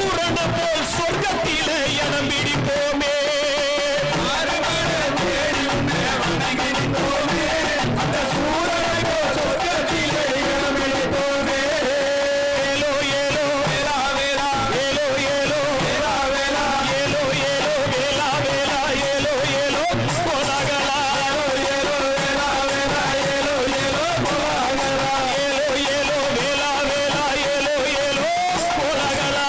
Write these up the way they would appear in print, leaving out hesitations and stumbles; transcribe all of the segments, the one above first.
பூரண போல் சொர்க்கத்திலே இடம் பிடிப்போமே அந்த சூரனை போல் சொர்க்கத்திலே இடம் பிடிப்போமே ஏலோ ஏலோ வேலா வேலா ஏலோ ஏலோ வேலா வேலா ஏலோ ஏலோ வேலா வேலா ஏலோ ஏலோ கோலாகலா ஏலோ வேலா வேலா ஏலோ ஏலோ கோலாகலா ஏலோ ஏலோ வேலா வேலா ஏலோ ஏலோ கோலாகலா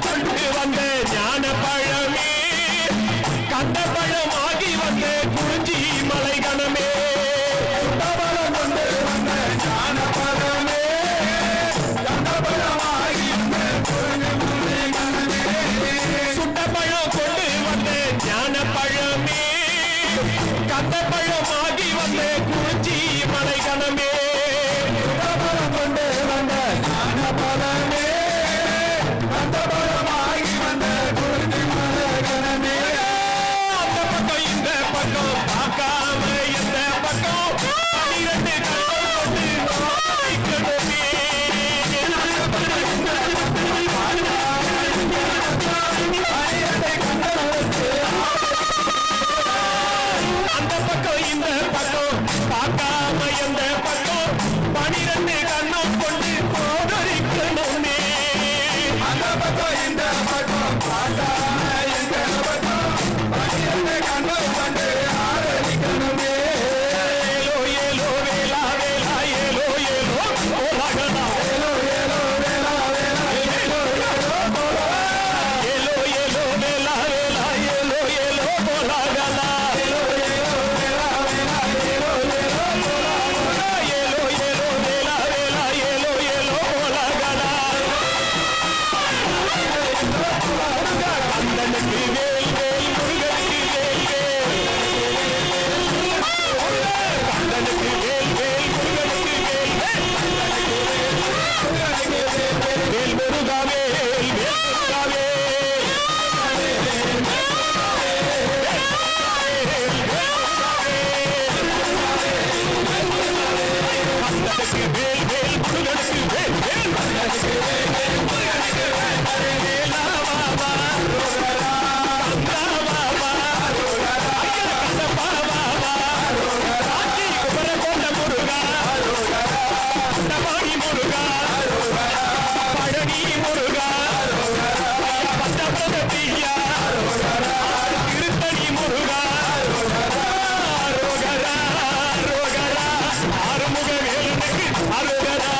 கொண்டு வந்த ஞான பழமே கண்ட பழமாகி வந்த குறிஞ்சி மலை கணமே பழம் கொண்டு வந்த ஞான பழமே கண்ட பழமாகி வந்த குறிஞ்சி மலை கணமே சுட்ட பழம் கொண்டு வந்த ஞான பழமே கண்ட பழமாகி வந்த குறிஞ்சி மலை கணமே பழம் கொண்டு வந்த ஞான பழமே அந்த பழமாகி வந்த குறிஞ்சி மலை கணமே அந்த பக்கம் இந்த பக்கம் பார்க்காம இந்த பக்கம் 12 கண்கள் அந்த பக்கம் இந்த பக்கம் பார்க்காம இந்த பக்கம் 12 கண்ணும் கொண்டு போதரிக்கணுமே அந்த பக்கம் இந்த பக்கம் பார்க்காம இந்த பக்கம் 12 கண்ணும் கொண்டு ஆதரிக்கணுமே ஏலோ ஏலோ வேலா வேலா ஏலோ ஏலோ கோலாகலா ஏலோ ஏலோ வேலா வேலா ஏலோ ஏலோ கோலாகலா ஏலோ ஏலோ வேலா வேலா ஏலோ ஏலோ கோலாகலா ஏலோ ஏலோ வேலா வேலா ஏலோ ஏலோ கோலாகலா ஏலோ ஏலோ வேலா வேலா ஏலோ ஏலோ கோலாகலா கந்தனுக்கு வேல் வேல் முருகனுக்கு வேல் வேல் கந்தனுக்கு வேல் வேல் முருகனுக்கு வேல் வேல் வேல் முருகா வேல் வேல் முருகா கந்தனுக்கு வேல் வேல் முருகனுக்கு வேல் வேல் பழனி முருகா பட்டபதியா திருத்தணி முருகா ரோகரா ரோகரா ஆறுமுக வேலனுக்கு அருகரா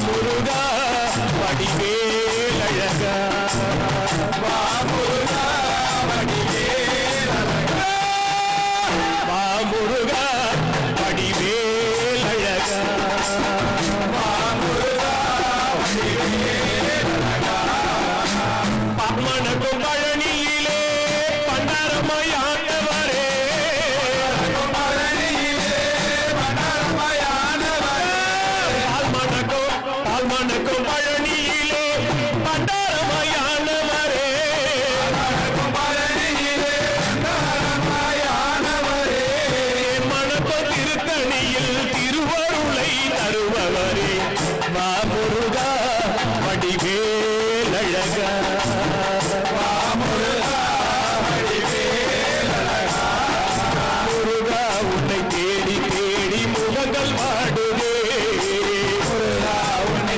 முருகா வடிவேலழகா வா முருகா வடிவேலழகா வா முருகா வடிவேலழகா வா முருகா வடிவேலழகா மணக்கும் பழனியிலே பண்டாரமாயாண்டவரே மணக்கும் பழனியிலே பண்டாரமாயானவரே மணக்கும் திருத்தணியில் திருவருளை தருபவரே வா முருகா வடிவேலழகா வா முருகா வடிவேலழகா முருகா உன்னை தேடி தேடி முகங்கள் வாடுதே முருகா உன்னை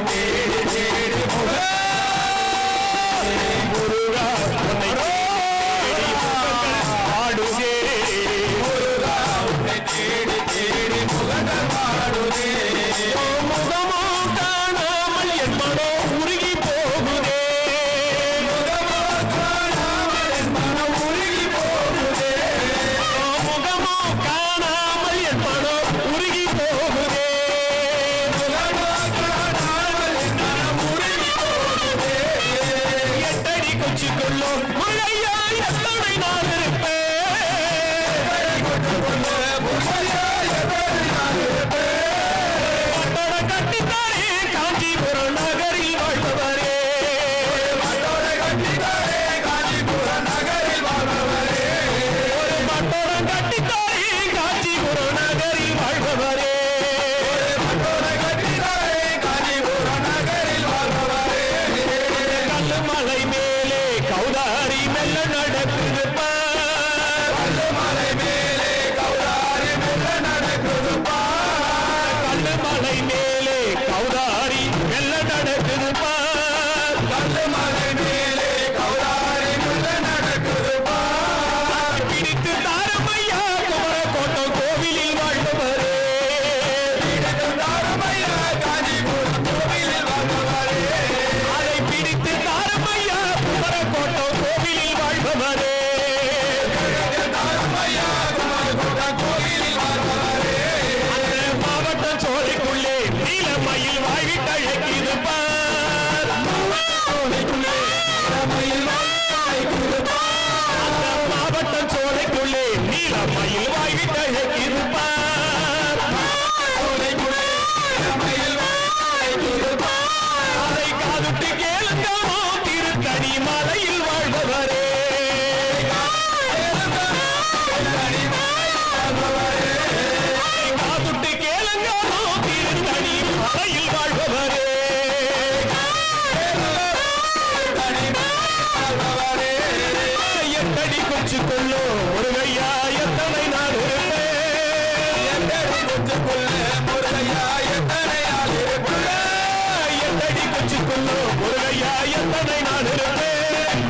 எத்தனை நாள் இருப்பேன்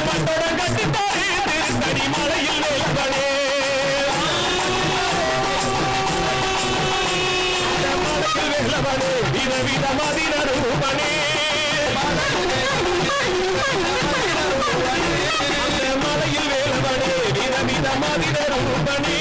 மண்டடம் கட்டித்தாரே திருத்தணி மலையில் வேலவனே மலையில் வேலவனே விதவித மதின ரூபனே மலையில் வேலவனே விதவித மதின ரூபனே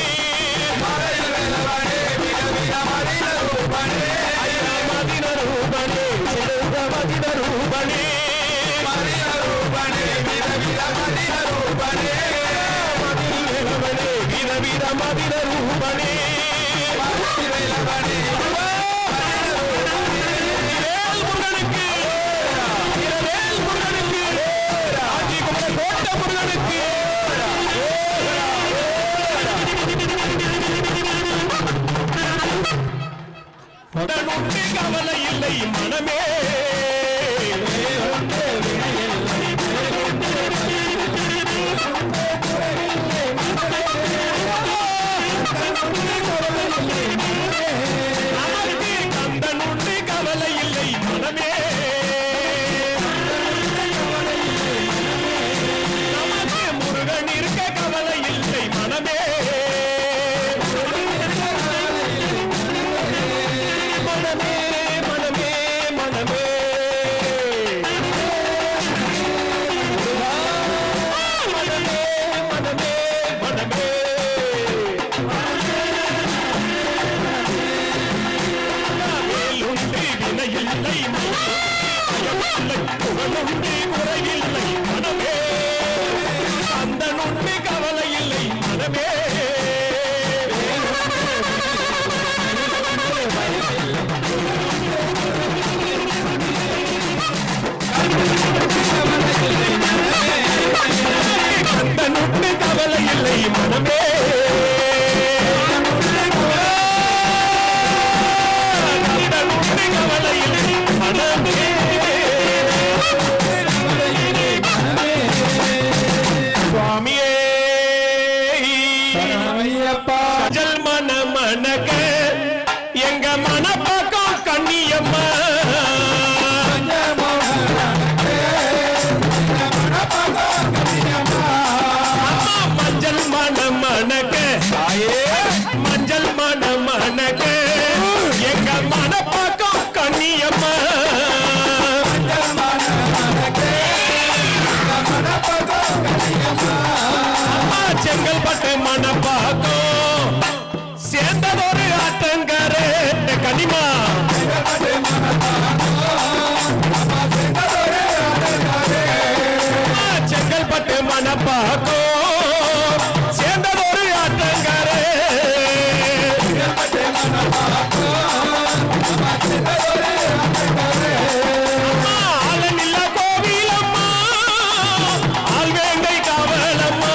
கவலை இல்லை மனமே கந்தனுண்டு கவலை இல்லை மனமே நமக்கு முருகன் இருக்க கவலை இல்லை மனமே புகழுண்டு குறையில்லை மனமே கந்தனுண்டு கவலை இல்லை மனமே கந்தனுண்டு கவலை இல்லை மனமே கந்தனுண்டு கவலை இல்லை மனமே சுவாமியே சஜல் மன மனக எங்க மனப்பாக்கம் கண்ணியம்மா மஞ்சள் மன மனக மஞ்சள் மன மனக எங்க மனப்பாக்கம் கண்ணியம்மா செங்கல்பட்டு மனப்பாக்கம் சேர்ந்ததொரு ஆத்தங்கரே கனிமா செங்கல்பட்டு மனப்பாக்கம் சேர்ந்ததொரு ஆத்தங்கரே ஆலனில்ல கோவிலம்மா ஆல்வேங்கை காவலம்மா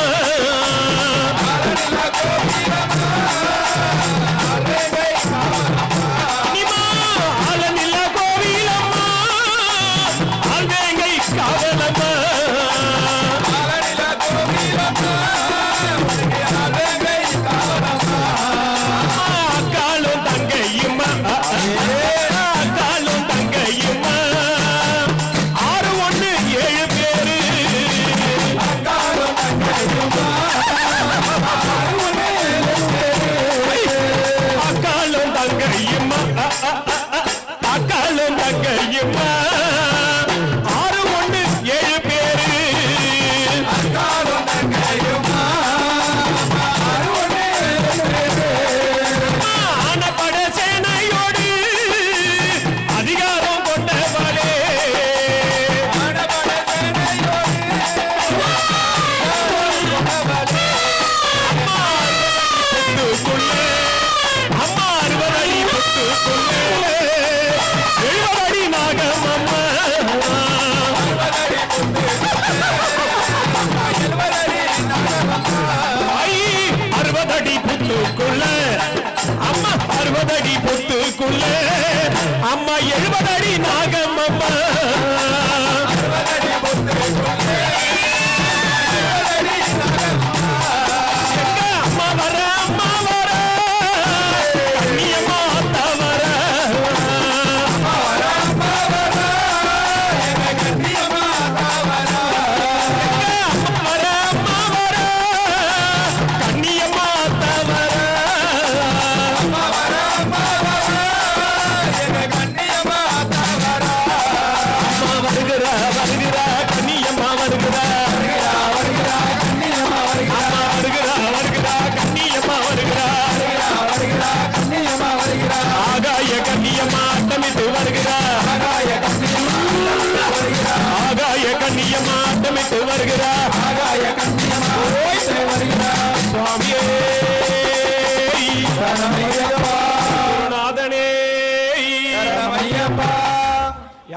ஆலனில்ல கோவிலம்மா ஆல்வேங்கை காவலம்மா அக்காலும் தங்கையும்மா அக்காலும் தங்கையும்மா 617 பேரு அக்காலும் தங்கையும்மா அக்காலும் தங்கையும்மா 617 பேரு ஆனப்பட சேனையோடு அதிகாரம் கொண்டவளே அம்மா 60 அடி புத்துக்குள்ளே 70 அடி நாகமம்மா 60 அடி புத்துக்குள்ள அம்மா 60 அடி புத்துக்குள்ள அம்மா 70 அடி நாகமம்மா அம்மா வர கண்ணியம்மா அத்தா வர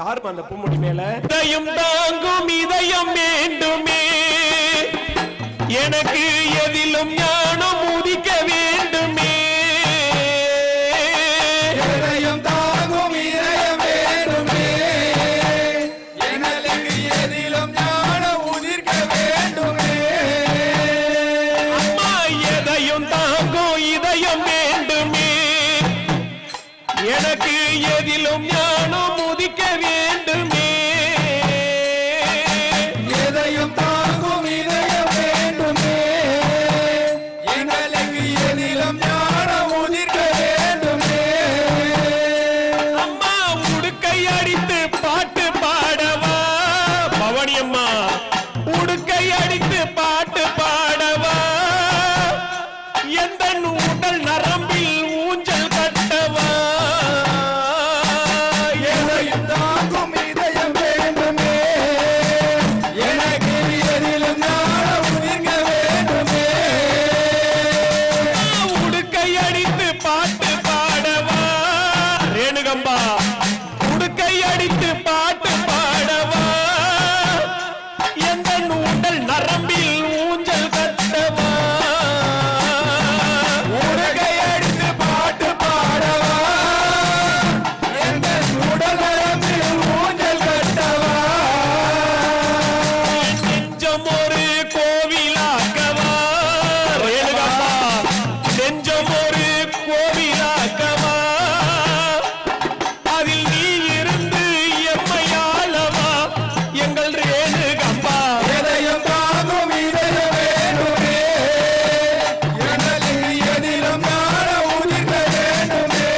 பாருமா அந்த பூமுடி மேல. இதயம் தாங்கும் இதயம் வேண்டுமே, எனக்கு எதிலும் ஞானம் உதிக்க வேண்டுமே. இதயம் தாங்கும் இதயம் வேண்டுமே, எனக்கு எதிலும் ஞானம் உதிர்க்க வேண்டுமே. அம்மா எதையும் தாங்கும் இதயம் வேண்டுமே, எனக்கு எதிலும் ஞானம் உதிக்க வேண்டுமே. எதையும் தாங்கும் இதயம் வேண்டுமே, எங்களுக்கு எதிலும் ஞானம் உதிர்க்க வேண்டுமே. அம்மா உடுக்கை அடித்து பாட்டு பாடவா, பவனி அம்மா உடுக்கை அடித்து பாட்டு பாடவா, எந்த உடல் நரம்பில் ஊஞ்சல் கட்டவா. எதையும் தாங்கும் இதயம் வேண்டுமே, எனக்கு எதிலும் ஞானம் உதிர்க்க வேண்டுமே. உடுக்கை அடித்து பாட்டு பாடவா, ரேணுகம்பா உடுக்கை அடித்து பாட்டு பாடவா, எந்த உடல் நரம்பில் ஊஞ்சல் கட்டவா. உடுக்கை அடித்து பாட்டு பாடவா, எங்கள் உடல் நரம்பில் ஊஞ்சல் கட்டவா. நெஞ்சம் ஒரு கோவிலாக்கவா, ரேணுகம்பா நெஞ்சம் ஒரு கோவிலாக்கவா, அதில் நீ இருந்து எம்மையாளவா, எங்கள் ரேணுகம்பா. எதையும் தாங்கும் இதயம் வேண்டுமே, எங்களுக்கு எதிலும் ஞானம் உதிர்க்க வேண்டுமே.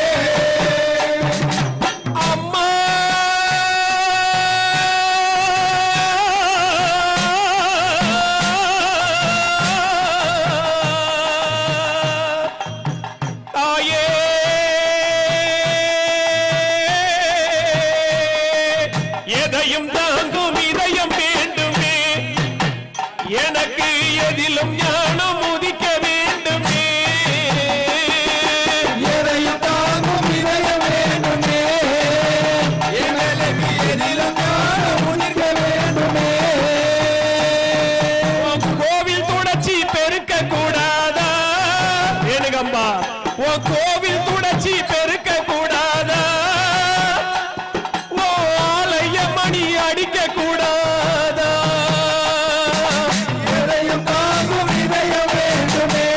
அம்மா தாயே எதையும் தாங்கும் இதயம் வேண்டுமே, எனக்கு எதிலும் ஞானம் உதிக்க வேண்டுமே. எதையும் தாங்கும் இதயம் வேண்டுமே, எங்களுக்கு எதிலும் ஞானம் உதிர்க்க வேண்டுமே. உன் கோவில் துடைச்சி பெருக்க கூடாதா, ரேணுகம்பா உன் கோவில் துடைச்சி பெருக்க கூடாதா, ஓ ஆலய மணி அடிக்க கூடாதா. எதையும் தாங்கும் இதயம் வேண்டுமே,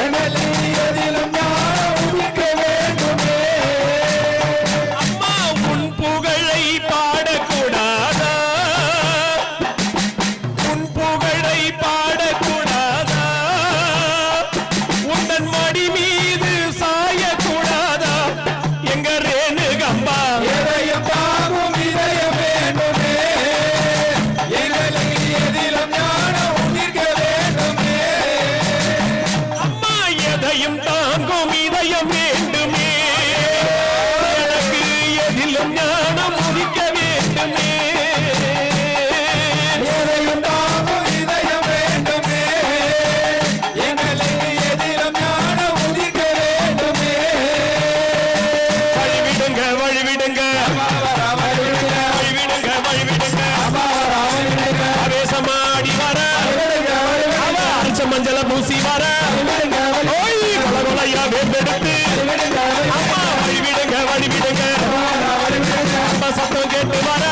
எங்களுக்கு எதிலும் ஞானம் உதிர்க்க வேண்டுமே. அம்மா உன் புகழை பாடக்கூடாதா, உன் புகழை பாடக்கூடாதா, உந்தன் மடி மீது சாயக்கூடாதா, எங்க ரேணுகம்பா. எதையும் தாங்கும் இதயம் வேண்டுமே, எங்களுக்கு எதிலும் ஞானம் உதிர்க்க வேண்டுமே. அம்மா எதையும் தாங்கும் இதயம் வேண்டுமே, எனக்கு எதிலும் ஞானம் உதிக்க வேண்டுமே. எதையும் தாங்கும் இதயம் வேண்டுமே, எங்களுக்கு எதிலும் ஞானம் உதிர்க்க வேண்டுமே. வழிவிடுங்க வழிவிடுங்க வழிவிடுங்க வழிவிடுங்க, ஆவேசமாடி வர அவ அரைச்ச மஞ்சள பூசி வர, ஓய் கொலையா வேம்பெடுத்து அம்மா வழிவிடுங்க வழிவிடுங்க, அம்மா சத்தம் கேட்டு வர,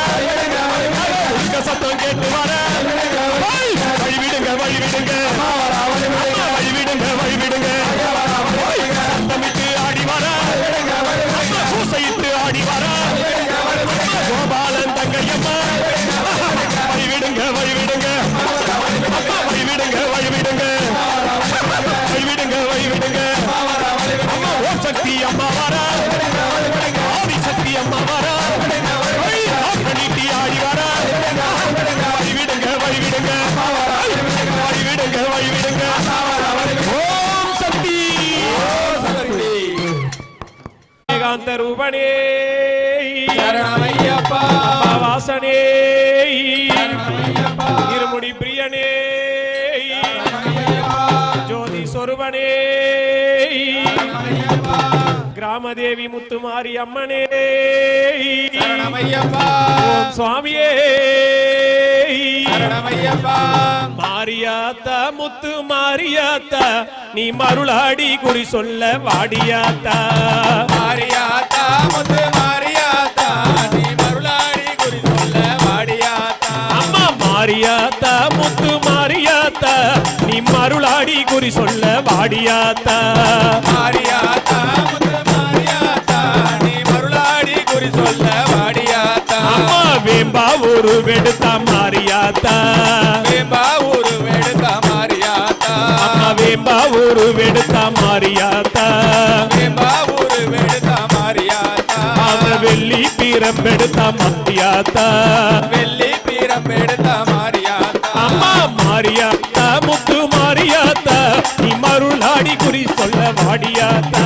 உங்க சத்தம் கேட்டு வர, ஓய் வழிவிடுங்க வழிவிடுங்க அம்மா வழிவிடுங்க வழிவிடுங்க, ஓய் சத்தமிட்டு ஆடி வர, அம்மா பூசையிட்டு ஆடி வர, அம்மா கோபாலன் தங்கையம்மா வழிவிடுங்க வழிவிடுங்க அம்மா வழிவிடுங்க வழிவிடுங்க வழிவிடுங்க வழிவிடுங்க, அம்மா ஓம் சக்தி அம்மா வர, ஆதி சக்தி அம்மா வர, ஓய் நீட்டி ஆடி வர, வழிவிடுங்க வழிவிடுங்க வழிவிடுங்க வழிவிடுங்க, ஓம் சக்தி ஏகாந்த ரூபணே சரணமையப்பா, வாசனே இருமுடி பிரியனே ஜோதி சொருபனே கிராமதேவி முத்துமாரி அம்மனே சரணமையப்பா ஓம் சுவாமியே சரணமையப்பா மாரியாத்தா முத்து மாரியாத்தா நீ மருளாடி குறி சொல்ல வாடியாத்தா மாரியாத்தா முத்து மாரியாத்தா நீ மருளாடி குறி சொல்ல வாடியாத்தா அம்மா மாரியாத்தா முத்து மாரியாத்தா நீ மருளாடி குறி சொல்ல வாடியாத்தா மாரியாத்தா முத்து மாரியாத்தா நீ மருளாடி குறி சொல்ல வாடியாத்தா அம்மா வேம்பா ஒரு வெடுத்தா மாரியாத்தா வேம்பா ஊரு வெடுத்தா மாரியாத்தா அம்மா வேம்பா ஒரு வெடுத்தா மாரியாத்தா வேம்பா ஊரு வெடுத்தா மாரியாத்தா அந்த வெள்ளி பீரம் எடுத்தா மாரியாத்தா வெள்ளி பீரம் எடுத்தா மாரியாத்தா அம்மா மாரியாத்தா முத்து மாரியாத்தா நீ மருளாடி குறி சொல்ல வாடியாத்தா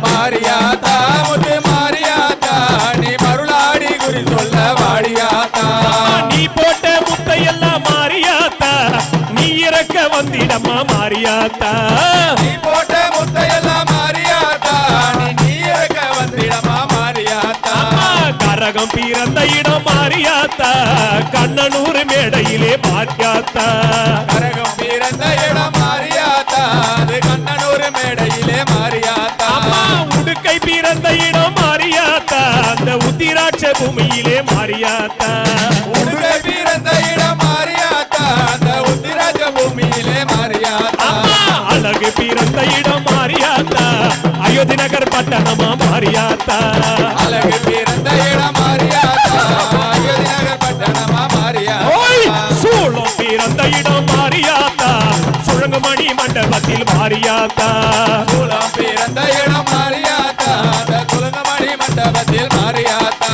மாரியாத்தா முத்து மாரியாத்தா நீ மருளாடி குறி சொல்ல வாடியாத்தா நீ போட்ட முத்தையெல்லாம் மாரியாத்தா நீ இறக்க வந்திடம்மா மாரியாத்தா நீ போட்ட முத்தையெல்லாம் மாரியாத்தா நீ இறக்க வந்திடமா மாரியாத்தா அம்மா கரகம் பிறந்த இடம் மாரியாத்தா கண்ணனூர் மேடையிலே மாரியாத்தா கரகம் பிறந்த இடம் மாரியாத்தா அது கண்ணனூர் மேடையிலே மாரியாத்தா அம்மா உடுக்கை பிறந்த இடம் மாரியாத்தா அந்த உத்திராட்ச பூமியிலே மாரியாத்தா உடுகை பிறந்த இடம் மாரியாத்தா அந்த உத்திராஜ பூமியிலே மாரியாத்தா அம்மா அழகு பிறந்த இடம் மாரியாத்தா அயோத்தி நகர் பட்டணமா மாரியாத்தா அழகு பிறந்த இடம் மாரியாத்தா அயோத்தி நகர் பட்டணமா ஓய் மாரியாத்தா சூளம் பிறந்த இடம் மாரியாத்தா சுழங்குமணி மண்டபத்தில் மாரியாத்தா சூலம் பிறந்த இடம் மாரியாத்தா அந்த குலங்கமணி மண்டபத்தில் மாரியாத்தா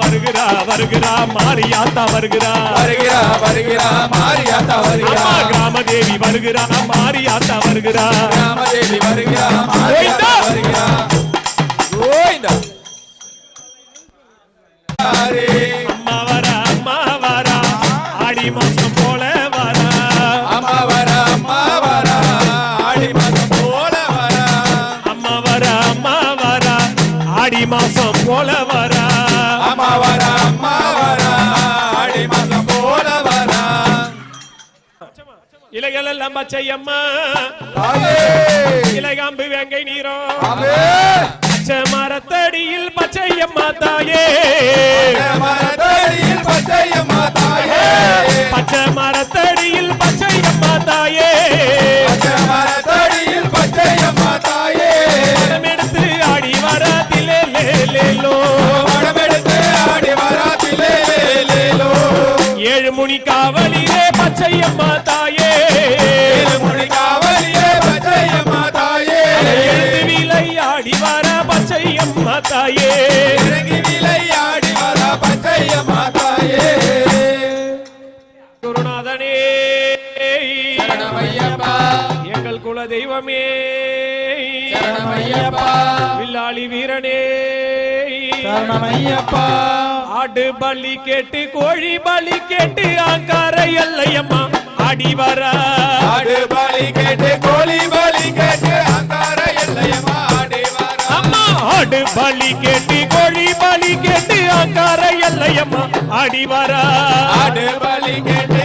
வருகிறா வருகிறா மாரியாத்தா வருகிறா வருகிறா வருகிறா மாரியாத்தா வருகிறா அம்மா கிராமதேவி வருகிறா மாரியாத்தா வருகிறா ராமதேவி வருகிறா மாரியாத்தா வருகிறா கோவிந்தா ஹரி அம்மா வரா ஆடி மாசம் போல வரா அம்மா வரா ஆடி மாதம் போல வரா அம்மா வரா ஆடி மாசம் போல வரா அம்மா வரா ஆடி மாதம் போல வரா இலைகள் எல்லாம் பச்சையம்மா தாயே இலைகாம்பு வேங்கை நீரோ ஆமே பச்சை மரத்தடியில் பச்சையம்மா தாயே மரத்தடியில் பச்சையம்மா தாயே பச்சை மரத்தடியில் பச்சையம்மா தாயே மரத்தடியில் பச்சையம்மா தாயே எடுத்து ஆடி வராதிலே லேலோ படமெடுத்து ஆடி வராத்திலே லேலோ ஏழு முனி காவலிலே பச்சையம்மா தாயே மொழி காவலியே பச்சையம்மா தாயே எழுந்து விலை ஆடி வர பச்சையம்மா தாயே இறங்கி விளையாடி வரா பச்சையம்மா தாயே குருநாதனே சரணமையப்பா எங்கள் குல தெய்வமே சரணமையப்பா வில்லாளி வீரனே சரணமையப்பா ஆடு பலி கேட்டு கோழி பலி கேட்டு ஆங்கார எல்லையம்மா ஆடி வரா ஆடு பலி கேட்டு கோழி பலி கேட்டு அங்கார எல்லையம்மா ஆடி வரா அம்மா ஆடு பலி கேட்டு கோழி பலி கேட்டு ஆங்கார எல்லையம்மா ஆடி வரா ஆடு பலி கேட்டு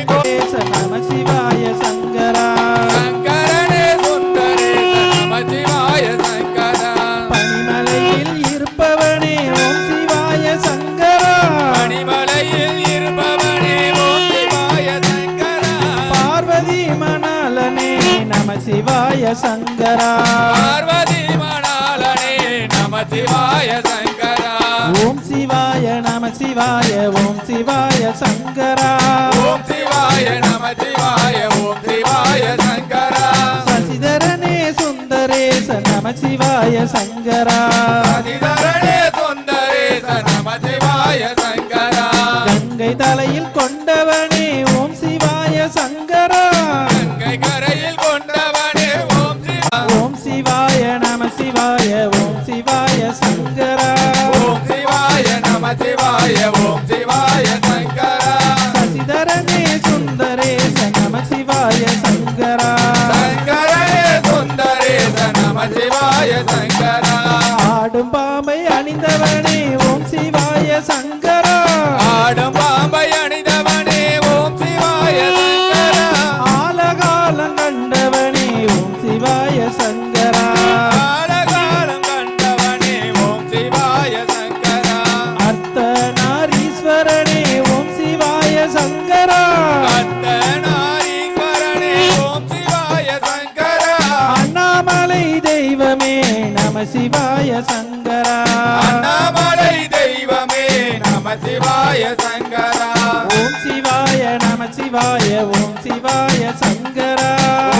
நம சிவாய சங்கரா சங்கரனே சுந்தரேச நம சிவாய சங்கரா பனிமலையில் இருப்பவனே ஓம் சிவாய சங்கரா பனிமலையில் இருப்பவனே ஓம் சிவாய சங்கரா பார்வதி மணாலனே நம சிவாய சங்கரா பார்வதி மணாலனே நம சிவாய சங்கரா ஓம் சிவாய நம சிவாய ஓம் சிவாய சங்கரா ஓம் சிவாய நம சிவாய ஓம் சிவாய சங்கரா சசிதரனே சுந்தரேச நம சிவாய சங்கரா அதிதரனே சுந்தரேச நம சிவாய சங்கரா கங்கை தலையில் கொண்டவனே ஓம் சிவாய சங்கரா கங்கை கரையில் கொண்டவனே ஓம் சிவா ஓம் சிவாய நம சிவாய ஓம் சிவாய சங்கரா ஓம் சிவாய நம சிவாய ஓம் சிவாய சங்கரா சசிதரனே சுந்தரேச நம சிவாய சங்கரா சங்கரனே சுந்தரேச நம சிவாய சங்கரா ஆடு சிவாய சங்கரா. அண்ணாமலை தெய்வமே நம சிவாய சங்கரா. ஓம் சிவாய நம சிவாய ஓம் சிவாய சங்கரா.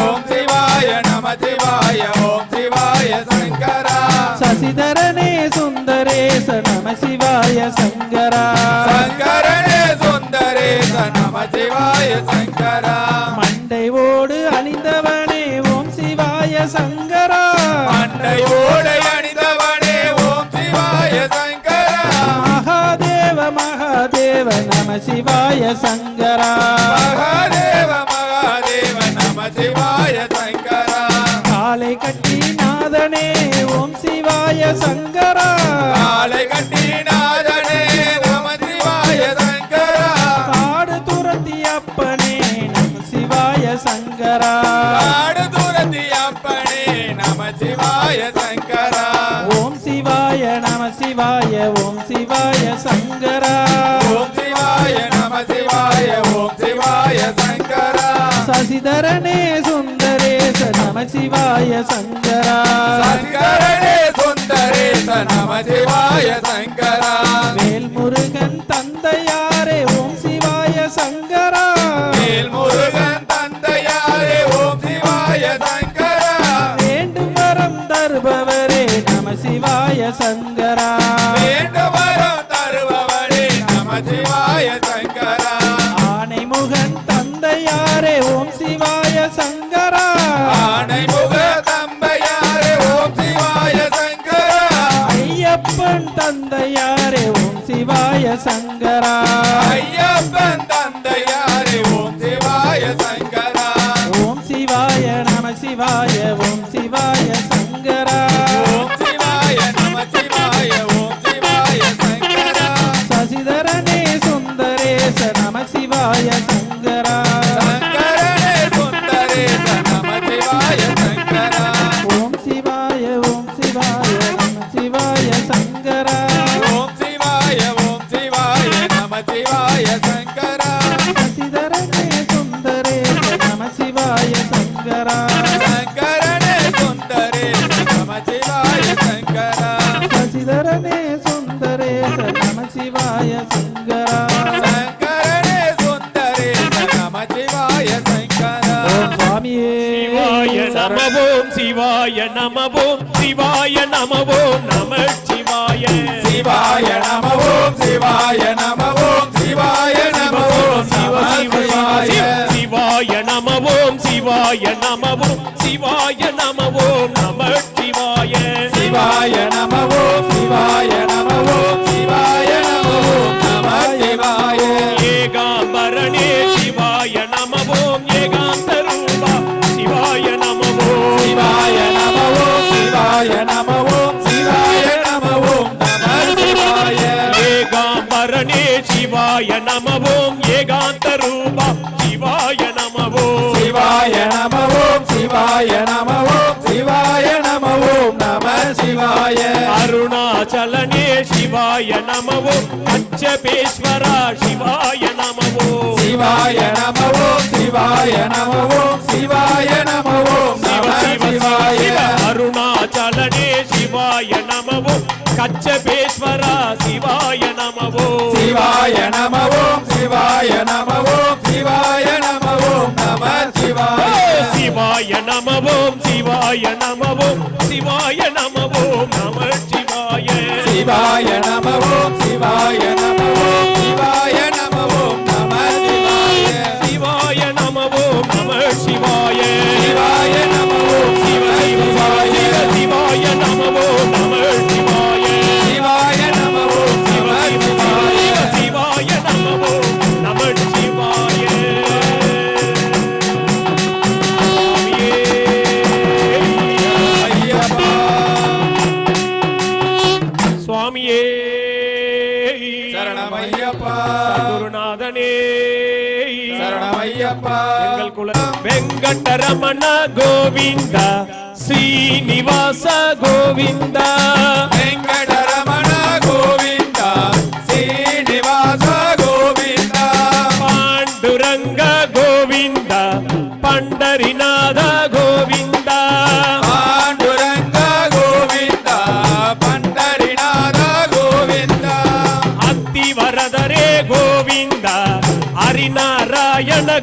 ஓம் சிவாய நம சிவாய ஓம் சிவாய சங்கரா. சசிதரனே சுந்தரேச நம சிவாய சங்கரா. சங்கரனே சுந்தரேச நம சிவாய சங்கரா. மண்டை ஓடு அணிந்தவனே ஓம் சிவாய சங்கரா. மண்டை ஓடை அணிந்தவனே ஓம் சிவாய சங்கரா. மகாதேவ மகாதேவ நம சிவாய சங்கரா. மகாதேவ மகாதேவ நம சிவாய சங்கரா. காலை கட்டி நாதனே ஓம் சிவாய சங்கரா. காலை கட்டி நாதனே நம சிவாய சங்கரா. காடு துரத்தி அப்பனே நம சிவாய சங்கரா. காடு துரத்தி அப்பனே நம சிவாய சங்கரா. ஓம் சிவாய நம சிவாய ஓம் சிவாய சங்கரா. ஓம் சிவாய நம சிவாய ஓம் சிவாய சங்கரா. சசிதரனே சுந்தரேச நம சிவாய சங்கரா. சங்கரனே சுந்தரேச நம சிவாய சங்கரா. வேல்முருகன் தந்தையாரே ஓம் சிவாய சங்கரா. வேல்முருகன் தந்தையாரே ஓம் சிவாய சங்கரா. வேண்டும் வரம் தருபவரே நம சிவாய சங்கரா. வேண்டும் வரம் தருபவரே நம சிவாய சங்கரா. ஆனைமுகன் தந்தையாரே ஓம் சிவாய சங்கரா. ஆனைமுக தம்பையாரே ஓம் சிவாய சங்கரா. ஐயப்பன் தந்தையாரே ஓம் சிவாய சங்கரா. ஐயப்பன் தந்தையாரே ஓம் சிவாய சங்கரா. ஓம் சிவாய நம சிவாய ஓம் சிவாய சங்கரா. ஓம் சிவாய நம சிவாய ஓம் சிவாய சங்கரா. சசிதரனே சுந்தரேச நம சிவாய சங்கரா. சங்கரனே சுந்தரேச நம சிவாய சங்கரா. ஓம் சிவாய நம சிவாய சங்கரா. ஓம் சிவாய நம சிவாய சங்கரா. சசிதரனே சுந்தரேச நம சிவாய சங்கரா. சங்கரனே சுந்தரேச நம சிவாய சங்கரா. சசிதரனே சுந்தரேச நம சிவாய சங்கரா. சங்கரனே சுந்தரேச நம சிவாய சங்கரா. ஓம் சுவாமியே சிவாய நமவோம் சிவாய நமவோம் நம சிவாய சிவாய நம ஓம் சிவாய நம ஓம் சிவாய நம ஓம் நம சிவாய. சிவாய நமவோம் சிவாய நமவோம் சிவாய நமவோம் நம சிவாய சிவாய நம ஓம் சிவாய நம ஓம் சிவாய நம ஓம் நம சிவாய. ஏகாம்பரணே சிவாய நமவோம் ஏகாந்த ரூபா சிவாய நமவோம் சிவாய நம ஓம் சிவாய நம ஓம் சிவாய நம ஓம் நம சிவாய. ஏகாம்பரணே சிவாய நமவோம் ஏகாந்த ரூபா சிவாய நமவோம் சிவாய நம ஓம் சிவாய நம ஓம் சிவாய நம ஓம் நம சிவாய. அருணாச்சலனே சிவாய நமவோம் அச்சபேஸ்வரா சிவாய நமவோம் சிவாய நம ஓம் சிவாய நம ஓம் சிவாய நம ஓம் நம சிவாய. அருணாச்சலனே சிவாய நமவோம் கச்சபேஸ்வரா சிவாய நமவோம் சிவாய நம ஓம் சிவாய நம ஓம் சிவாய நம ஓம் நம சிவாய. சிவாய நமவோம் சிவாய நமவோம் சிவாய நமவோம் நம சிவாய சிவாய நம ஓம் சிவாய நம ஓம் சிவாய நம ஓம் நம சிவாய. சிவாய நமவோம் நம சிவாய சிவாய நம ஓம் சிவ சிவ சிவாய. சிவாய நமவோம் நம சிவாய சிவாய நம ஓம் சிவ நம சிவ சிவாய. சிவாய நமவோம் நம சிவாய ஐயப்பா சுவாமியே சரணம் ஐயப்பா குருநாதனே சரணம் ஐயப்பா. எங்கள் குல வெங்கடரமண கோவிந்தா ஸ்ரீனிவாச கோவிந்தா வெங்கடரமண கோவிந்தா ஸ்ரீனிவாச கோவிந்தா. பாண்டுரங்க கோவிந்தா பண்டரிநாத கோவிந்தா பாண்டுரங்க கோவிந்தா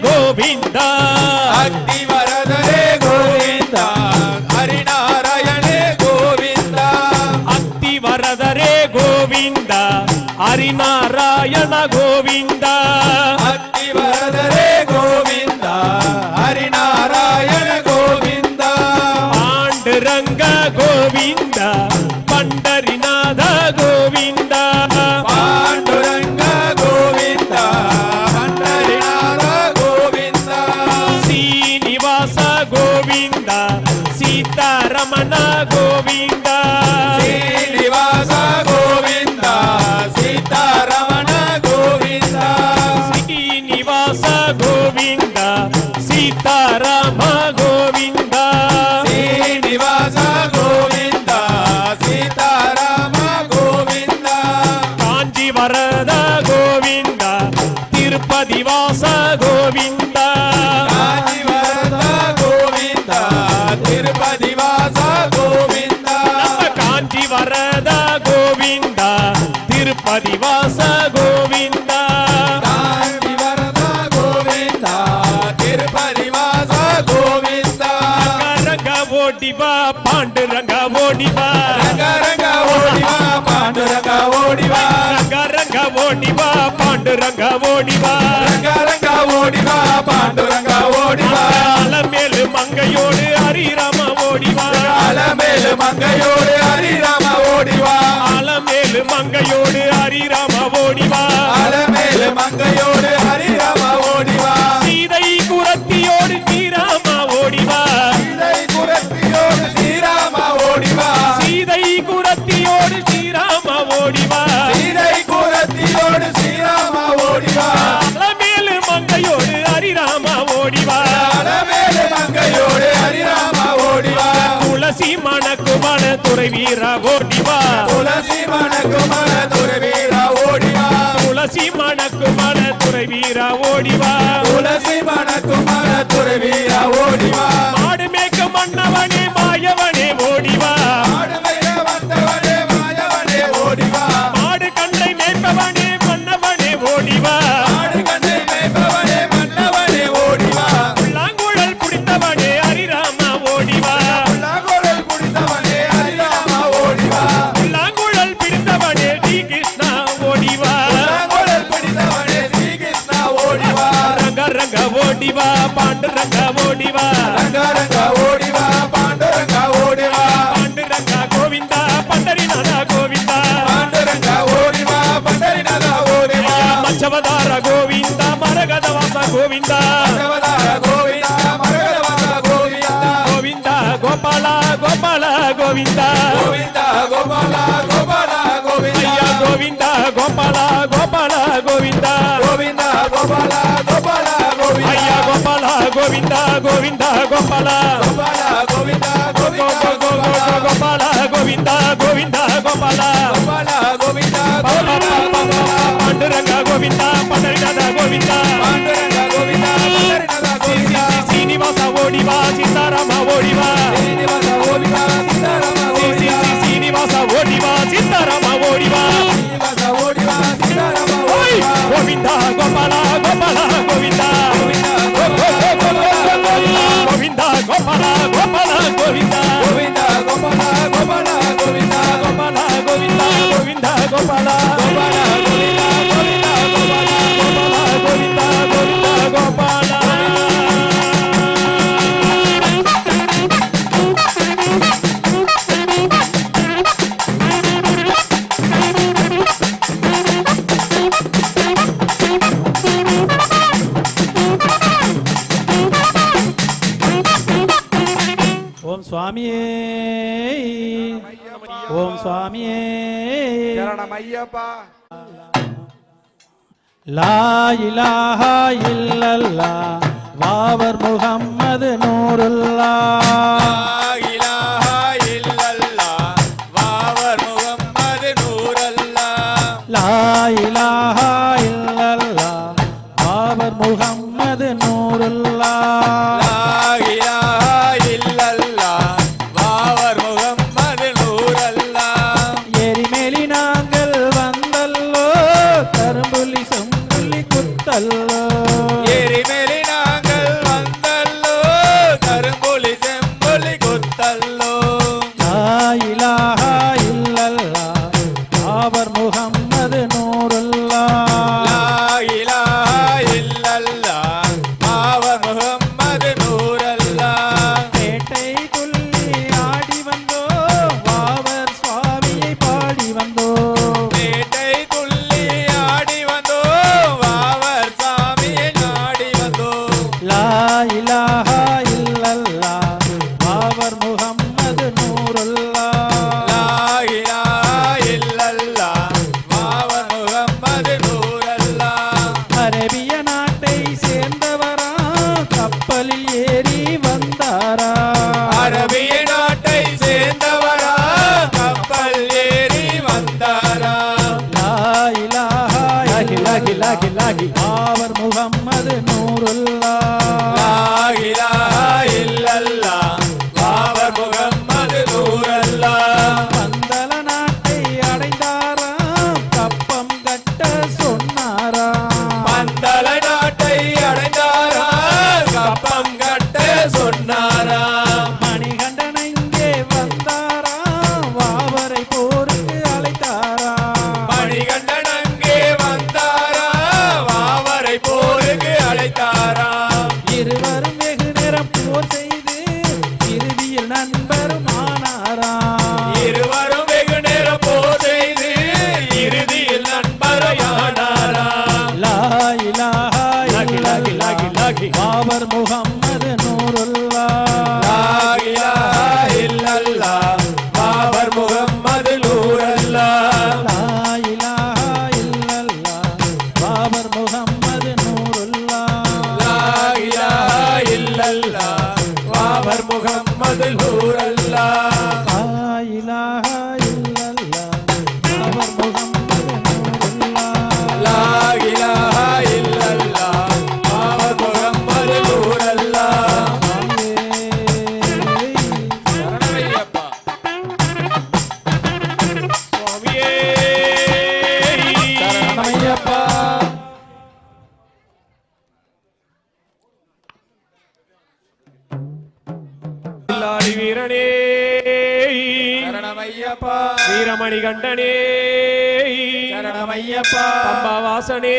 கோவிந்த அத்திவரதரே கோவிந்த ஹரிநாராயணே கோவிந்த அத்திவரதரே கோவிந்த ஹரிநாராயண கோவிந்த அத்திவரதரே கோவிந்த ஹரிநாராயண கோவிந்த பாண்டுரங்க கோவிந்த பண்டரிநாத கோவிந்த பாண்டுரங்க கோவிந்த பண்டரிநாத கோவிந்த சீனிவாச கோவிந்த சீதாரமண கோவிந்த ஸ்ரீனிவாச கோவிந்த சீதாரமண கோவிந்த சீனிவாச கோவிந்த சீதாராம கோவிந்த ஸ்ரீனிவாச கோவிந்த சீதாராம கோவிந்த காஞ்சி வரத கோவிந்த திருப்பதி வாச கோவிந்த காஞ்சிவரத கோவிந்த திருப்பதி வாச கோவிந்த நம்ம காஞ்சி வரத கோவிந்த திருப்பதி வாச கோவிந்த காஞ்சிவரத கோவிந்த திருப்பதி வாச கோவிந்த ரங்க ஓடிவா பாண்டுரங்க ஓடிவா ரங்க ஓடிவா பாண்டுரங்க ஓடிவா ரங்க ஓடிவா பாண்டுரங்க ஓடிவா ரங்க ஓடிவா பாண்டுரங்க ஓடிவா அலமேலு மங்கையோடு ஹரிராம ஓடிவா அலமேலு மங்கையோடு ஹரிராம ஓடிவா அலமேலு மங்கையோடு ஹரிராம ஓடிவா அலமேலு மங்கையோடு ஹரிராம ஓடிவா சீதை குரத்தியோடு ஸ்ரீராம ஓடிவா இதை குரத்தியோடு ஸ்ரீராம ஓடிவா சீதை குரத்தியோடு ஸ்ரீராம ஓடிவா இதை குரத்தியோடு ஸ்ரீராம ஓடிவா அலமேலு மங்கையோடு ஹரிராம ஓடிவா அலமேலு மங்கையோடு ஹரிராம ஓடிவா துளசி மணக்குமண துறை வீர ஓடிவா துளசி மணக்குமர துறவீரா ஓடிவா துளசி மணக்குமண துறை வீர ஓடிவா துளசி மணக்குமர துறவீரா ஓடிவா மாடு மேய்க்க மன்னவனே மாயவனே ஓடிவா ஆடுமைய வந்தவனே மாயவனே ஓடிவா மாடு கண்டை மேய்ப்பவனே மன்னவனே ஓடிவா ஆடு கண்ணை மேய்ப்பவனே மன்னவனே ஓடிவா புல்லாங்குழல் குடித்தவனே ஹரிராம ஓடிவா புல்லாங்குழல் குடித்தவனே ஹரிராம ஓடிவா புல்லாங்குழல் பிடித்தவனே ஸ்ரீ கிருஷ்ணா ஓடிவா புல்லாங்குழல் பிடித்தவனே ஸ்ரீகிருஷ்ணா ஓடிவா ரங்க ஓடிவா பாண்டுரங்க ஓடிவா ரங்க ஓடிவா பாண்டுரங்க ஓடிவா பாண்டுரங்க கோவிந்தா பண்டரிநாத கோவிந்தா பாண்டுரங்க ஓடிவா பண்டரிநாத ஓடிவா மச்சவதார கோவிந்தா மரகதவாச கோவிந்தா தேவதார கோவிந்தா மரகதவாச கோவிந்தா கோவிந்தா கோபாலா கோபால கோவிந்தா கோவிந்தா கோபாலா கோபாலா கோவிந்தா ஐயா கோவிந்தா கோபாலா கோபால கோவிந்தா கோவிந்தா கோபாலா கோபாலா கோவிந்தா ஐயா கோபாலா கோவிந்தா கோவிந்தா கோபாலா கோபாலா கோவிந்தா கோவிந்தா கோபாலா கோவிந்தா கோவிந்தா கோபாலா கோபாலா கோவிந்தா பாண்டுரங்க கோவிந்தா பண்டரிநாத கோவிந்தா பாண்டுரங்க கோவிந்தா பண்டரிநாத கோவிந்தா சீனிவாச ஓடிவா சீதாராம ஓடிவா ஸ்ரீனிவாச ஓடிவா சீதாராம ஓடிவா சீனிவாச ஓடிவா சீதாராம ஓடிவா ஸ்ரீனிவாச ஓடிவா சீதாராம ஓய்! ஓடிவா கோவிந்தா கோபாலா கோபாலா கோவிந்தா கோவிந்தா கோபாலா கோவிந்தா கோபாலா கோபாலா கோவிந்தா கோவிந்தா கோபாலா கோபாலா கோவிந்தா கோபாலா கோவிந்தா கோவிந்தா கோபாலா கோபாலா கோவிந்தா கோவிந்தா கோபாலா கோபாலா கோவிந்தா கோவிந்தா கோபாலா ஓம் சுவாமியே ஓம் சுவாமியே ஐயப்பா லா இலாஹா இல்லல்லா வாவர் முகம்மது நூருல்லா இலாஹா இல்லல்லாஹ் வாவர் முகம்மது நூரல்லாஹ் லா இலாஹா இல்லல்லா வாவர் முகம்மது நூருல்லா லா இலாஹா இல்லல்லாஹ் வாவர் முகம்மது நூரல்லாஹ் எரிமேலி நாங்கள் வந்தல்லோ கரும்புலி செம்புலி குத்தல்லோ எரிமேலி முகம்மது நூருல்லா லா இலாஹா இல்லல்லாஹ் பாபர் முகம்மது நூருல்லாஹ் லா இலாஹா இல்லல்லாஹ் பாபர் முகம்மது நூருல்லா லா இலாஹா இல்லல்லாஹ் பாபர் முகம்மது நூருல்லாஹ் லா இலாஹா இல்லல்லாஹ் பாபர் முகம்மது நூருல்லா லா இலாஹா இல்லல்லாஹ் பாபர் முகம்மது நூருல்லாஹ் சரணமையப்பா சுவாமியே சரணமையப்பா வில்லாளி வீரனே சரணமையப்பா வீரமணி கண்டனே சரணமையப்பா பம்பாவாசனே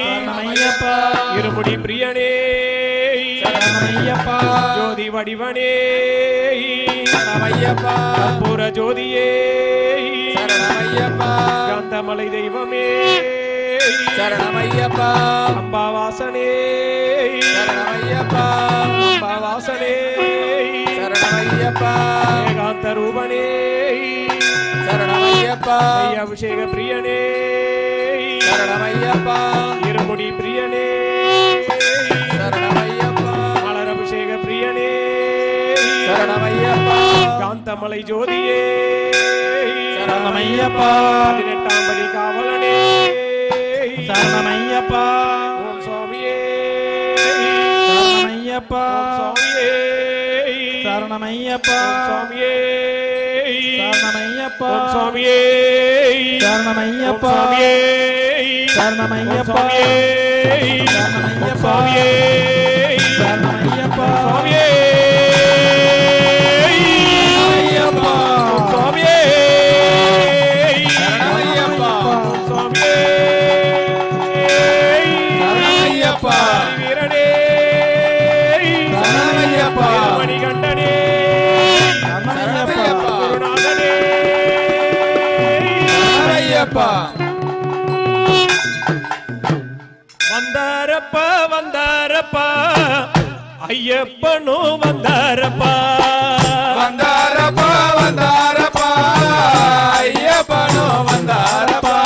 சரணமையப்பா இருமுடி பிரியனே சரணமையப்பா ஜோதி வடிவனே சரணமையப்பா கற்பூர ஜோதியே சரணமையப்பா காந்தமலை தெய்வமே சரணமையப்பா அம்பாவாசனே சரணமையப்பா அம்பாவாசனே சரணமையப்பா ஏகாந்த ரூபனே சரணமையப்பா அபிஷேக பிரியனே சரணமையப்பா இருமுடி பிரியனே சரணமையப்பா மலர் அபிஷேக பிரியனே சரணமையப்பா காந்தமலை ஜோதியே சரணமையப்பா 18ஆம் படி காவலனே சரணமையப்பா ஓம் சுவாமியே சரணமையப்பா ஓம் சுவாமியே சரணமையப்பா ஓம் சுவாமியே சரணமையப்பா ஓம் சுவாமியே சரணமையப்பா சரணமையப்பா சரணமையப்பா சுவாமியே சரணமையப்பா சுவாமியே சரணமையப்பா சுவாமியே சரணமையப்பா சுவாமியே சரணமையப்பா வீரனே சரணமையப்பா மணிகண்டனே சரணமையப்பா குருநாதனே சரணமையப்பா வந்தாரப்பா வந்தாரப்பா ஐயப்பனோ வந்தாரப்பா வந்தாரப்பா வந்தாரப்பா ஐயப்பனோ வந்தாரப்பா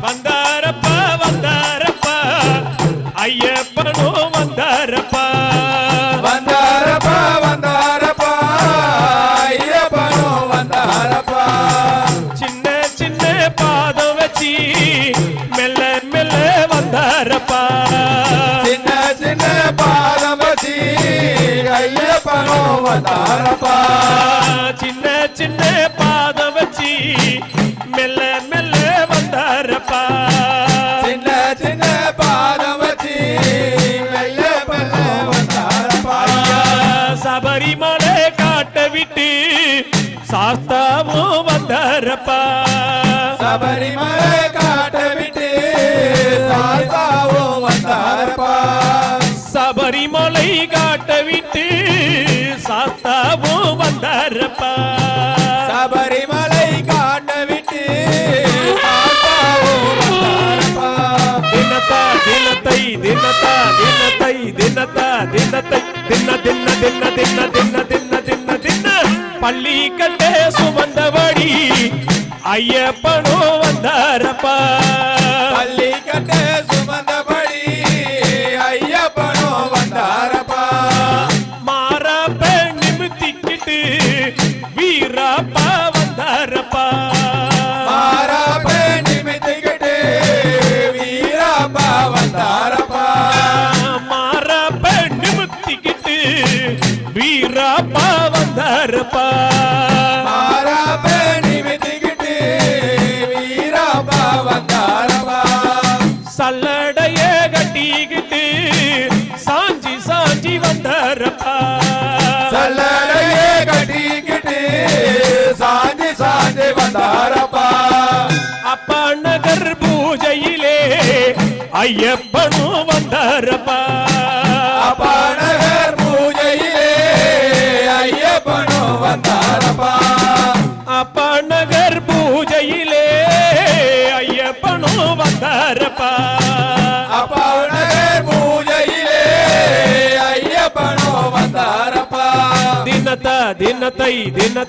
வந்தாரப்பா வந்தாரப்பா ஐயப்பனோ வந்தாரப்பா வந்தாரப்பா வந்தாரப்பா ஐயப்பனோ வந்தாரப்பா சின்ன சின்ன பாதம் வச்சு மெல்ல மெல்ல வந்தாரப்பா சின்ன சின்ன பாதம் வச்சு ஐயப்பனோ வந்தாரப்பா சின்ன சின்ன பாதம் வச்சு மெல்ல மெல்ல வந்தாரப்பா சின்ன சின்ன பாதம் வச்சு ஐயப்பனோ வந்தாரப்பா ஐயா சபரிமலை காட்ட விட்டு சாஸ்தாவும் வந்தாரப்பா சபரிமலை காட்ட விட்டு சாஸ்தாவும் வந்தாரப்பா சபரிமலை காட்ட விட்டு சாஸ்தாவும் வந்தாரப்பா சபரிமலை காட்ட விட்டு சாஸ்தாவும் வந்தாரப்பா தினத்தா தினத்தை தினத்தா தினத்தை தினத்தா தினத்தை தின்ன தின்ன தின்ன தின்ன தின்ன தின்ன தின்ன தின்ன பள்ளி கட்டே சுமந்தபடி ஐயப்பனோ வந்தாரப்பா பள்ளி கட்ட சுமந்தபடி ஐயப்பனோ வந்தாரப்பா மாறாப்ப நிமித்திக்கிட்டு வீராப்பா வந்தாரப்பா மாறாப்ப நிமித்திக்கிட்டு வீராப்பா வந்தாரப்பா மாறாப்ப நிமித்திக்கிட்டு வீராப்பா வந்தாரப்பா மாறாப்ப நிமித்திக்கிட்டு வீராப்பா வந்தாரப்பா சல்லடைய கட்டிக்கிட்டு சாஞ்சி சாஞ்சி வந்தாரப்பா சல்லடையே கட்டிக்கிட்டு சாஞ்சி சாஞ்சி வந்தாரப்பா அப்பா நகர் பூஜையிலே ஐயப்பனும் வந்தாரப்பா அப்பாநகர் பூஜையிலே ஐயப்பனோ வந்தாரப்பா அப்பா நகர் பூஜையிலே ஐயப்பனும் வந்தாரப்பா அப்பாநகர் பூஜையிலே தினத்தை தின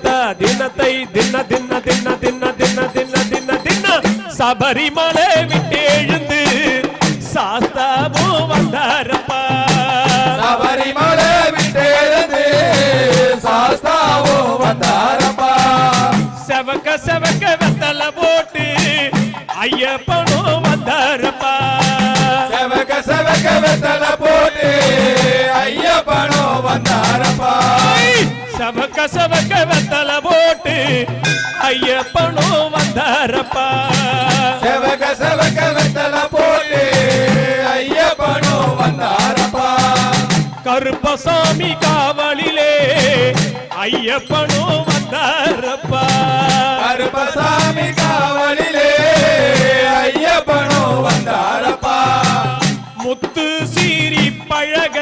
சபரிமலை விட்டு எழுந்து சாஸ்தாவும் வந்தாரப்பா. சபரிமலை விட்டு எழுந்து சாஸ்தாவும் வந்தாரப்பா. செவக்க வெத்தல போட்டு ஐயப்பனும் வந்தாரப்பா. செவக்க வெத்தல போட்டு ஐயப்பனும் வந்தாரப்பா. செவக்க வெத்தல போட்டு ஐயப்பனும் வந்தாரப்பா. செவக்க வெத்தல போட்டு ஐயப்பனும் வந்தாரப்பா. கருப்பசாமி காவலிலே ஐயப்பனும் வந்தாரப்பா. கருப்பசாமி காவலிலே ஐயப்பனும் வந்தாரப்பா. முத்து சீரி பழக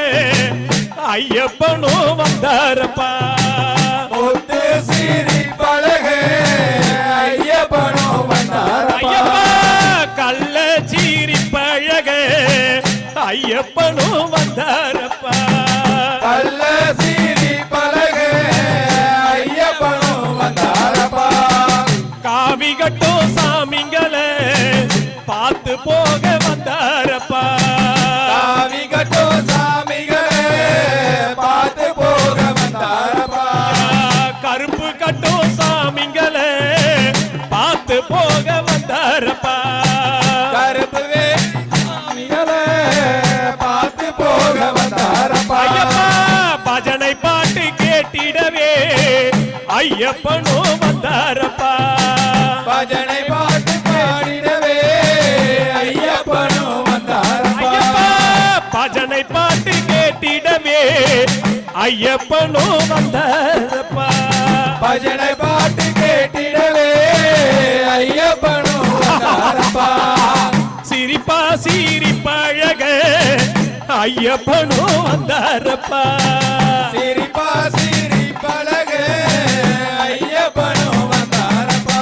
ஐயப்பனும் வந்தாரப்பா. முத்து சீரி பழக ஐயப்பனும் வந்தாரப்பா. கள்ள சீரி பழக ஐயப்பனும் வந்தாரப்பா. கள்ள சீரி பழக ஐயப்பனும் வந்தாரப்பா. காவி கட்டும் சாமிங்களை பார்த்து போக வந்தாரப்பா. காவி கட்டோ சாமிகளே பார்த்து போக வந்தாரப்பா. கருப்பு கட்டும் சாமிங்களை பார்த்து போக வந்தாரப்பா. கருப்புவே சாமிகளே பார்த்து போக வந்தாரப்பா. ஐயப்பா பஜனை பாட்டு கேட்டிடவே ஐயப்பனும் வந்தாரப்பா. பஜனை பாட்டு பாடிடவே ஐயப்பனும் வந்தாரப்பா. ஐயப்பா பஜனை பாட்டு கேட்டிடவே ஐயப்பனும் வந்தாரப்பா. பஜனை பாட்டு கேட்டிடவே ஐயப்பனும் வந்தாரப்பா. சிரிப்பா சிரிப்பழக ஐயப்பனும் வந்தாரப்பா. சிரிப்பா சிரி பழக ஐயப்பனும் வந்தாரப்பா.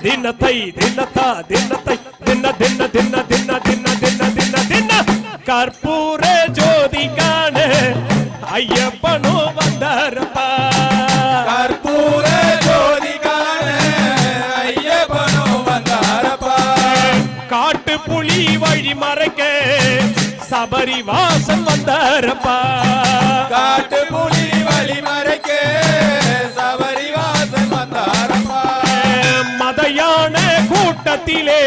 தினத்தை தின கற்பூர ஜோதி காண ஐயப்பனும் வந்தாரப்பா. கற்பூர ஜோதி காண ஐயப்பனும் வந்தாரப்பா. காட்டு புலி வழி மறைக்க சபரி வாசல் வந்தாரப்பா. காட்டு புலி வழி மறைக்க சபரி வாசல் வந்தாரப்பா. மதையான கூட்டத்திலே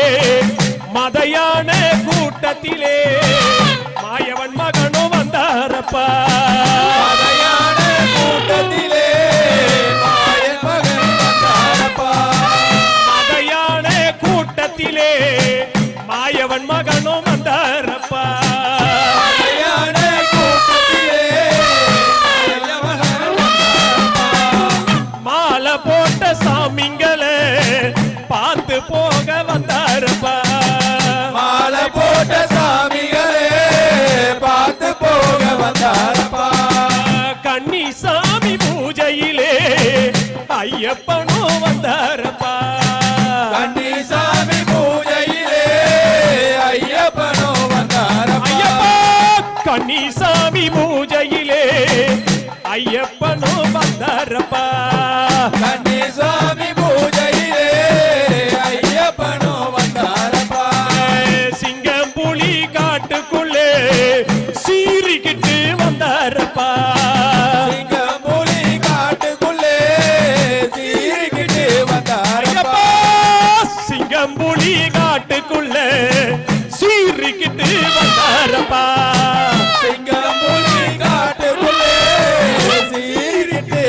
மாயவன் மகனும் வந்தாரப்பா. மதையான கூட்டத்திலே மாயன் மகன் வந்தாரப்பா. மதையான கூட்டத்திலே மாயவன் மகனும் வந்தாரப்பா. மதையான கூட்டத்திலே மாயன் மகன் வந்தாரப்பா. மாலை போட்ட சாமிங்களை பார்த்து போக வந்தாரப்பா. மாலை போட்ட சாமிகளே பார்த்து போக வந்தாரப்பா. கன்னி சாமி பூஜையிலே ஐயப்பனும் வந்தாரப்பா. கன்னிசாமி பூஜையிலே ஐயப்பனும் வந்தாரப்பா. ஐயப்பா கன்னி சாமி பூஜையிலே ஐயப்பனும் வந்தாரப்பா. கன்னிசாமி பூஜையிலே ஐயப்பனும் வந்தாரப்பா. சிங்கம் புலி காட்டுக்குள்ளே சீறிக்கிட்டு வந்தாரப்பா. சிங்கம் புலி காட்டுக்குள்ளே சீறிக்கிட்டு வந்தாரப்பா. ஐயப்பா சிங்கம் புலி காட்டுக்குள்ளே சீறிக்கிட்டு வந்தாரப்பா. சிங்கம் புலி காட்டுக்குள்ளே சீறிட்டு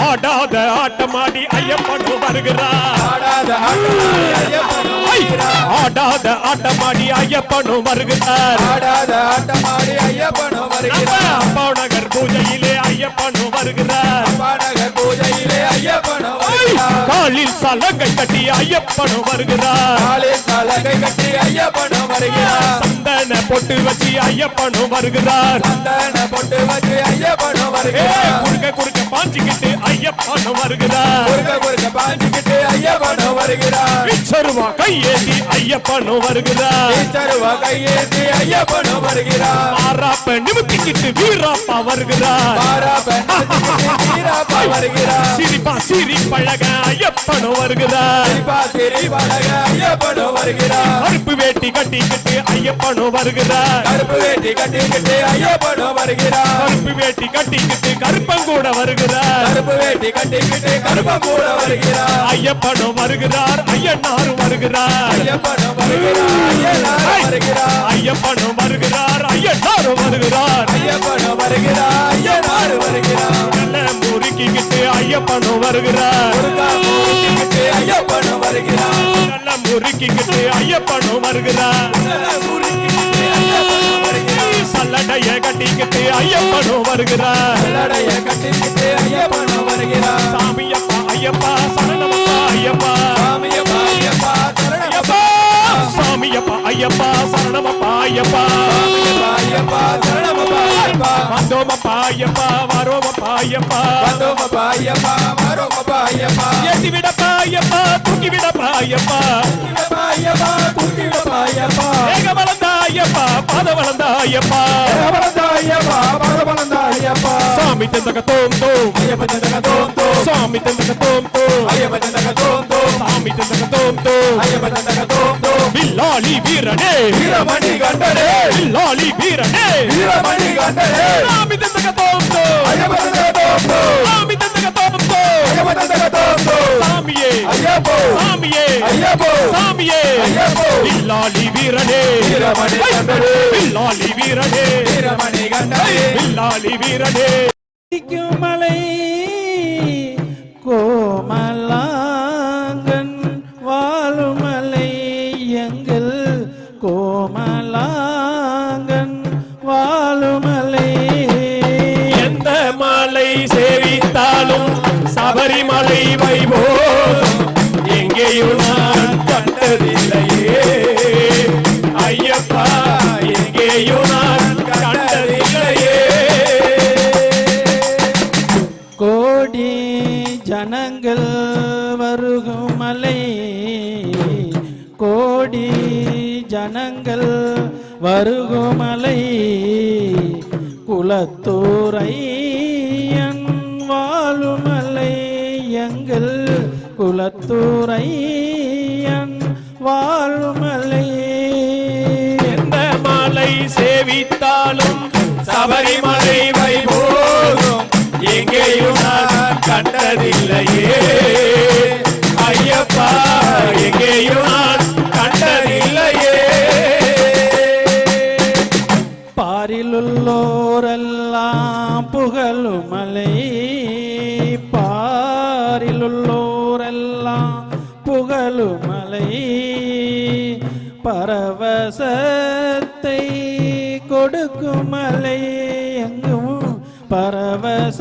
ஆடாத ஆட்டமாடி ஐயப்பனும் வருகிறார். ஆடாத ஆட்டமாடி ஐயப்பனும் வருகிறார். ஆடாத ஆட்டமாடி ஐயப்பனும் வருகிறார். ஆடாத ஆட்டமாடி ஐயப்பனும் வருகிறார். அப்பா நகர் பூஜையிலே ஐயப்பனும் வருகிறார். பாடகர் பூஜையிலே ஐயப்பனும் வருகிறார். காலில் சலங்கை கட்டி ஐயப்பனும் வருகிறார். காலில் சலங்கை கட்டி ஐயப்பனும் வருகிறார். சந்தன பொட்டு வச்சு ஐயப்பனும் வருகிறார். சந்தன பொட்டு வச்சு ஐயப்பனும் வருகிறார். குறுக்க பாஞ்சிக்கிட்டு ஐயப்பனும் வருகிறார். குறுக்க பாஞ்சுக்கிட்டு ஐயப்பனும் வருகிறார். சருவா கையேந்தி ஐயப்பனும் வருகிறார். சருவா கையேந்தி ஐயப்பனும் வருகிறார். மாறாப்ப நிமித்திக்கிட்டு வீராப்பா வருகிறார். வீராப்பா வருகிறார். சிரிப்பா சிரி பழக ஐயப்பனும் வருகிறார். சிரிப்பா சிரி பழக ஐயப்பனும் வருகிறார். கருப்பு வேட்டி கட்டிக்கிட்டு ஐயப்பனும் வருகிறார். கருப்பு வேட்டி கட்டிக்கிட்டு ஐயப்பனும் வருகிறார். கருப்பு வேட்டி கட்டிக்கிட்டு கருப்பங்கூட வருகிறார். கருப்பு வேட்டி கட்டிக்கிட்டு கருப்பங்கூட வருகிறார். ஐயப்பனும் வருகிறார். ஐயனாரும் வருகிறார். ஐயப்பனும் வருகிறார். ஐயனாரும் வருகிறார். ஐயப்பனும் வருகிறார். ஐயனாரும் வருகிறார். ஐயப்பனும் வருகிறார். ஐயனாரும் வருகிறார். நல்ல முறுக்கிக்கிட்டு ஐயப்பனும் வருகிறார். முறுக்கிக்கிட்டு ஐயப்பனும் வருகிறார். நல்ல முறுக்கிக்கிட்டு ஐயப்பனும் வருகிறார். முறுக்கிக்கிட்டு ஐயப்பனும் வருகிறார். சல்லடைய கட்டிக்கிட்டு ஐயப்பனும் வருகிறார். சல்லடைய கட்டிக்கிட்டு ஐயப்பனும் வருகிறார். சாமியப்பா ஐயப்பா சரணமப்பா ஐயப்பா. சாமியப்பா ஐயப்பா சரணமப்பா. சாமியப்பா ஐயப்பா சரணமப்பா ஐயப்பா. சாமியப்பா ஐயப்பா சரணமப்பா ஐயப்பா. வந்தோமப்பா ஐயப்பா வரோமப்பா ஐயப்பா. வந்தோமப்பா ஐயப்பா வரோமப்பா ஐயப்பா. ஏத்தி விடப்பா ஐயப்பா தூக்கி விடப்பா ஐயப்பா. தூக்கிவிடப்பா ஐயப்பா தூக்கிவிடப்பா ஐயப்பா. வேக வளர்ந்த ஐயப்பா பாத வளர்ந்த ஐயப்பா. வளர்ந்த ஐயப்பா பாத வளர்ந்த ஐயப்பா. சாமி தந்தக தோம் தோம் ஐயப்ப தந்தக தோம் தோம். சாமி தந்தக தோம் தோம் ஐயப்ப தந்தக தோம் தோம். சாமி தந்தக தோம் தோம். ஐயப்ப தந்தக தோம் தோம். வில்லாளி வீரனே வீரமணி கண்டனே. வில்லாளி வீரனே வீரமணி கண்டனே. சாமி தந்தக தோம் தோம். ஐயப்ப தந்தக தோம் தோம். சாமி தந்தக தோம் தோம். ஐயப்ப தந்தக தோம் தோம். சாமியே ஐயப்போ சாமியே ஐயப்போ சாமியே ஐயப்போ. வில்லாளி வீரனே வீரமணி கண்டனே. வில்லாளி வீரனே வீரமணி கண்டனே. வில்லாளி வீரனே. மலை கோமலாங்கன் வாழுமலை எங்கள் கோமலாங்கன் வாழுமலை. எந்த மலை சேவித்தாலும் சபரிமலை வைபோகம் எங்கேயும் நான் கண்டதில்லையே ஐயப்பா. எங்கேயும் நான் கண்டதில்லையே. கோடி ஜனங்கள் வருகும் மலை. கோடி ஜனங்கள் வருகும் மலை. குலத்தூரையன் வாழுமலை எங்கள் குலத்தூரையன் வாழுமலை. எந்த மலை சேவித்தாலும் சபரிமலை வைபோகம் எங்கேயும் நான் கண்டதில்லையே ஐயப்பா. எங்கேயும் நான் கண்டதில்லையே. பாரிலுள்ளோரெல்லாம் புகழுமலை. பாரிலுள்ளோரெல்லாம் புகழுமலை. பரவசத்தை கொடுக்குமலை எங்கும் பரவச